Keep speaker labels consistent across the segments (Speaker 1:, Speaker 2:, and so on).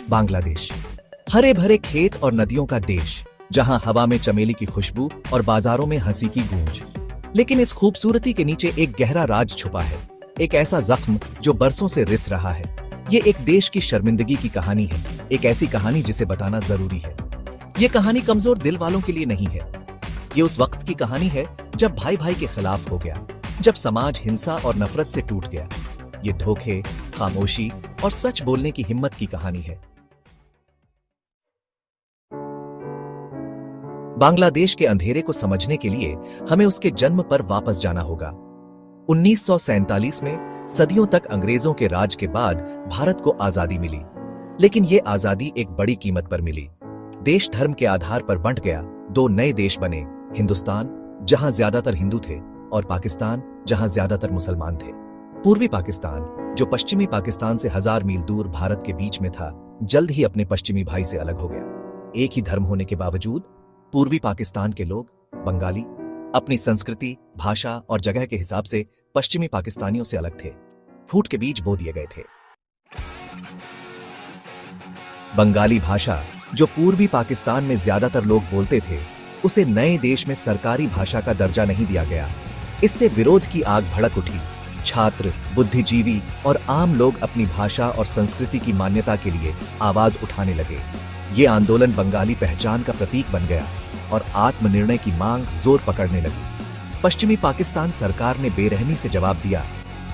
Speaker 1: बांग्लादेश, हरे भरे खेत और नदियों का देश, जहां हवा में चमेली की खुशबू और बाजारों में हंसी की गूंज। लेकिन इस खूबसूरती के नीचे एक गहरा राज छुपा है, एक ऐसा जख्म जो बरसों से रिस रहा है। ये एक देश की शर्मिंदगी की कहानी है, एक ऐसी कहानी जिसे बताना जरूरी है। ये कहानी कमजोर दिल वालों के लिए नहीं है, ये उस वक्त की कहानी है जब भाई भाई के खिलाफ हो गया, जब समाज हिंसा और नफरत से टूट गया। ये धोखे, खामोशी और सच बोलने की हिम्मत की कहानी है। बांग्लादेश के अंधेरे को समझने के लिए हमें उसके जन्म पर वापस जाना होगा। 1947 में सदियों तक अंग्रेजों के राज के बाद भारत को आजादी मिली, लेकिन ये आजादी एक बड़ी कीमत पर मिली। देश धर्म के आधार पर बंट गया, दो नए देश बने, हिंदुस्तान जहां ज्यादातर हिंदू थे और पाकिस्तान जहां ज्यादातर मुसलमान थे। पूर्वी पाकिस्तान, जो पश्चिमी पाकिस्तान से 1000 मील दूर भारत के बीच में था, जल्द ही अपने पश्चिमी भाई से अलग हो गया। एक ही धर्म होने के बावजूद पूर्वी पाकिस्तान के लोग, बंगाली, अपनी संस्कृति, भाषा और जगह के हिसाब से पश्चिमी पाकिस्तानियों से अलग थे। फूट के बीज बो दिए गए थे। बंगाली भाषा, जो पूर्वी पाकिस्तान में ज्यादातर लोग बोलते थे, उसे नए देश में सरकारी भाषा का दर्जा नहीं दिया गया। इससे विरोध की आग भड़क उठी। छात्र, बुद्धिजीवी और आम लोग अपनी भाषा और संस्कृति की मान्यता के लिए आवाज उठाने लगे। ये आंदोलन बंगाली पहचान का प्रतीक बन गया और आत्मनिर्णय की मांग जोर पकड़ने लगी। पश्चिमी पाकिस्तान सरकार ने बेरहमी से जवाब दिया।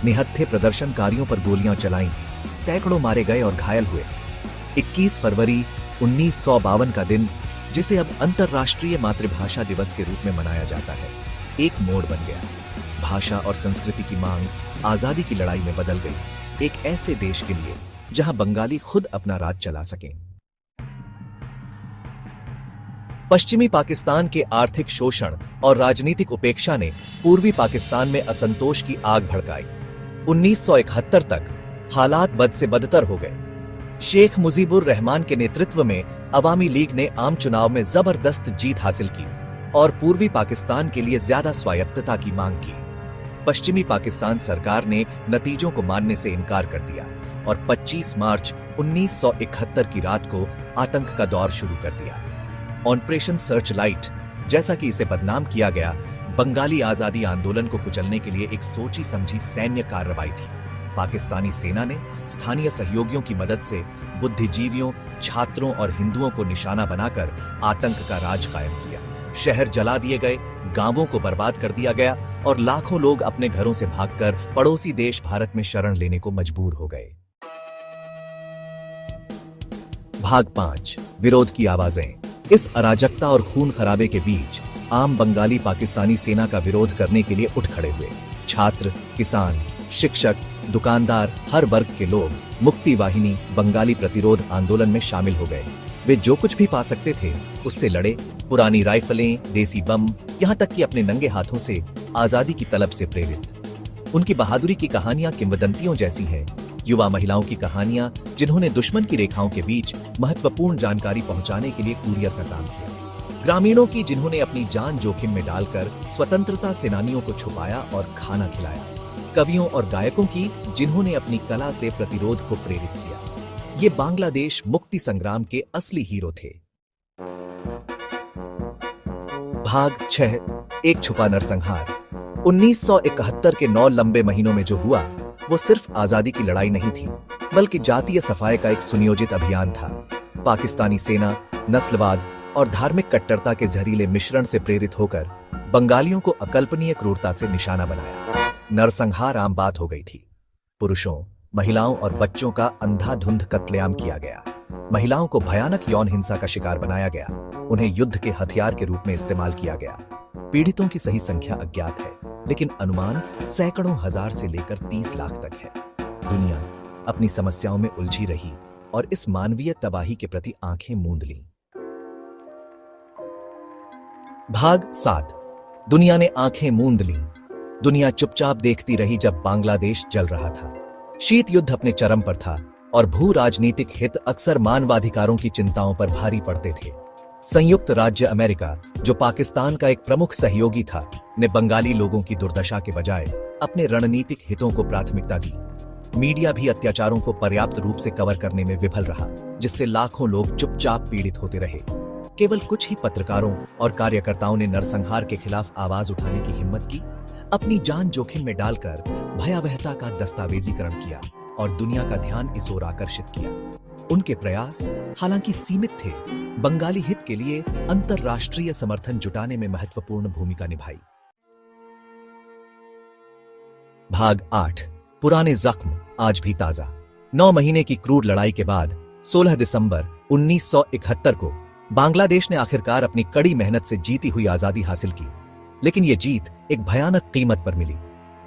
Speaker 1: निहत्थे प्रदर्शनकारियों पर गोलियां चलाईं, सैकड़ों मारे गए और घायल हुए। 21 फरवरी 1952 का दिन, जिसे अब अंतर्राष्ट्रीय मातृभाषा दिवस के रूप में मनाया जाता है, एक मोड़ बन गया। भाषा और संस्कृति की मांग आजादी की लड़ाई में बदल गई, एक ऐसे देश के लिए जहां बंगाली खुद अपना राज चला सकें। पश्चिमी पाकिस्तान के आर्थिक शोषण और राजनीतिक उपेक्षा ने पूर्वी पाकिस्तान में असंतोष की आग भड़काई। 1971 तक हालात बद से बदतर हो गए। शेख मुजीबुर रहमान के नेतृत्व में अवामी लीग ने आम चुनाव में जबरदस्त जीत हासिल की और पूर्वी पाकिस्तान के लिए ज्यादा स्वायत्तता की मांग की। पश्चिमी पाकिस्तान सरकार ने नतीजों को मानने से इनकार कर दिया और 25 मार्च 1971 की रात को आतंक का दौर शुरू कर दिया। ऑपरेशन सर्चलाइट, जैसा कि इसे बदनाम किया गया, बंगाली आजादी आंदोलन को कुचलने के लिए एक सोची समझी सैन्य कार्रवाई थी। पाकिस्तानी सेना ने स्थानीय सहयोगियों की मदद से बुद्धिजीवियों, छात्रों और हिंदुओं को निशाना बनाकर आतंक का राज कायम किया। शहर जला दिए गए, गांवों को बर्बाद कर दिया गया और लाखों लोग अपने घरों से भागकर पड़ोसी देश भारत में शरण लेने को मजबूर हो गए। भाग 5, विरोध की आवाजें। इस अराजकता और खून खराबे के बीच आम बंगाली पाकिस्तानी सेना का विरोध करने के लिए उठ खड़े हुए। छात्र, किसान, शिक्षक, दुकानदार, हर वर्ग के लोग मुक्ति वाहिनी बंगाली प्रतिरोध आंदोलन में शामिल हो गए। वे जो कुछ भी पा सकते थे उससे लड़े। पुरानी राइफलें, देसी बम, यहाँ तक कि अपने नंगे हाथों से आजादी की तलब से प्रेरित। उनकी बहादुरी की कहानियां किंवदंतियों जैसी हैं। युवा महिलाओं की कहानियां, जिन्होंने दुश्मन की रेखाओं के बीच महत्वपूर्ण जानकारी पहुंचाने के लिए कूरियर का काम किया। ग्रामीणों की, जिन्होंने अपनी जान जोखिम में डालकर स्वतंत्रता सेनानियों को छुपाया और खाना खिलाया। कवियों और गायकों की, जिन्होंने अपनी कला से प्रतिरोध को प्रेरित किया। ये बांग्लादेश मुक्ति संग्राम के असली हीरो थे। भाग 6, एक छुपा नरसंहार। 1971 के 9 लंबे महीनों में जो हुआ, वो सिर्फ आजादी की लड़ाई नहीं थी, बल्कि जातीय सफाई का एक सुनियोजित अभियान था। पाकिस्तानी सेना नस्लवाद और धार्मिक कट्टरता के जहरीले मिश्रण से प्रेरित होकर बंगालियों को अकल्पनीय क्रूरता से निशाना बनाया। नरसंहार आम बात हो गई थी। पुरुषों, महिलाओं और बच्चों का अंधाधुंध कत्लेआम किया गया। महिलाओं को भयानक यौन हिंसा का शिकार बनाया गया। उन्हें युद्ध के हथियार के रूप में इस्तेमाल किया गया। पीड़ितों की सही संख्या अज्ञात है, लेकिन अनुमान सैकड़ों हजार से लेकर 30 लाख तक है। दुनिया अपनी समस्याओं में उलझी रही और इस मानवीय तबाही के प्रति आंखें मूंद लीं। भाग 7, दुनिया ने आंखें मूंद लीं। दुनिया चुपचाप देखती रही जब बांग्लादेश जल रहा था। शीत युद्ध अपने चरम पर था और भू राजनीतिक हित अक्सर मानवाधिकारों की चिंताओं पर भारी पड़ते थे। संयुक्त राज्य अमेरिका, जो पाकिस्तान का एक प्रमुख सहयोगी था, ने बंगाली लोगों की दुर्दशा के बजाय अपने रणनीतिक हितों को प्राथमिकता दी। मीडिया भी अत्याचारों को पर्याप्त रूप से कवर करने में विफल रहा, जिससे लाखों लोग चुपचाप पीड़ित होते रहे। केवल कुछ ही पत्रकारों और कार्यकर्ताओं ने नरसंहार के खिलाफ आवाज उठाने की हिम्मत की, अपनी जान जोखिम में डालकर भयावहता का दस्तावेजीकरण किया और दुनिया का ध्यान इस ओर आकर्षित किया। उनके प्रयास हालांकि सीमित थे, बंगाली हित के लिए अंतरराष्ट्रीय समर्थन जुटाने में महत्वपूर्ण भूमिका निभाई। भाग 8, पुराने जख्म आज भी ताजा। 9 महीने की क्रूर लड़ाई के बाद 16 दिसंबर 1971 को बांग्लादेश ने आखिरकार अपनी कड़ी मेहनत से जीती हुई आजादी हासिल की, लेकिन यह जीत एक भयानक कीमत पर मिली।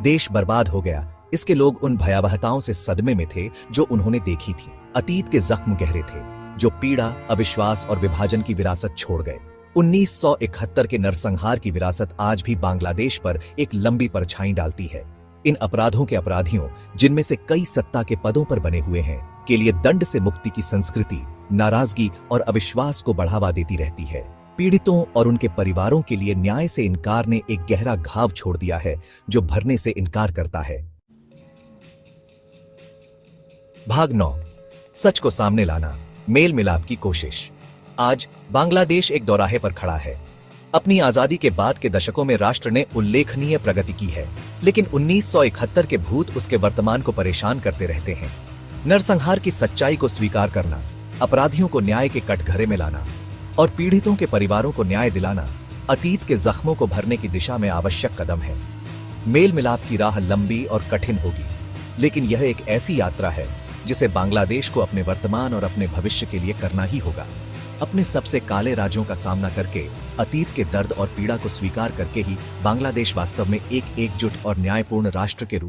Speaker 1: देश बर्बाद हो गया। इसके लोग उन भयावहताओं से सदमे में थे जो उन्होंने देखी थी। अतीत के जख्म गहरे थे, जो पीड़ा, अविश्वास और विभाजन की विरासत छोड़ गए। 1971 के नरसंहार की विरासत आज भी बांग्लादेश पर एक लंबी परछाई डालती है। इन अपराधों के अपराधियों, जिनमें से कई सत्ता के पदों पर बने हुए हैं, के लिए दंड से मुक्ति की संस्कृति नाराजगी और अविश्वास को बढ़ावा देती रहती है। पीड़ितों और उनके परिवारों के लिए न्याय से इनकार ने एक गहरा घाव छोड़ दिया है, जो भरने से इनकार करता है। भाग 9, सच को सामने लाना, मेल मिलाप की कोशिश। आज बांग्लादेश एक दौराहे पर खड़ा है। अपनी आजादी के बाद के दशकों में राष्ट्र ने उल्लेखनीय प्रगति की है, लेकिन 1971 के भूत उसके वर्तमान को परेशान करते रहते हैं। नरसंहार की सच्चाई को स्वीकार करना, अपराधियों को न्याय के कटघरे में लाना और पीड़ितों के परिवारों को न्याय दिलाना अतीत के जख्मों को भरने की दिशा में आवश्यक कदम है। मेल मिलाप की राह लंबी और कठिन होगी, लेकिन यह एक ऐसी यात्रा है जिसे बांग्लादेश को अपने वर्तमान और अपने भविष्य के लिए करना ही होगा। अपने सबसे काले राज्यों का सामना करके, अतीत के दर्द और पीड़ा को स्वीकार करके ही बांग्लादेश वास्तव में एक एकजुट और न्यायपूर्ण राष्ट्र के रूप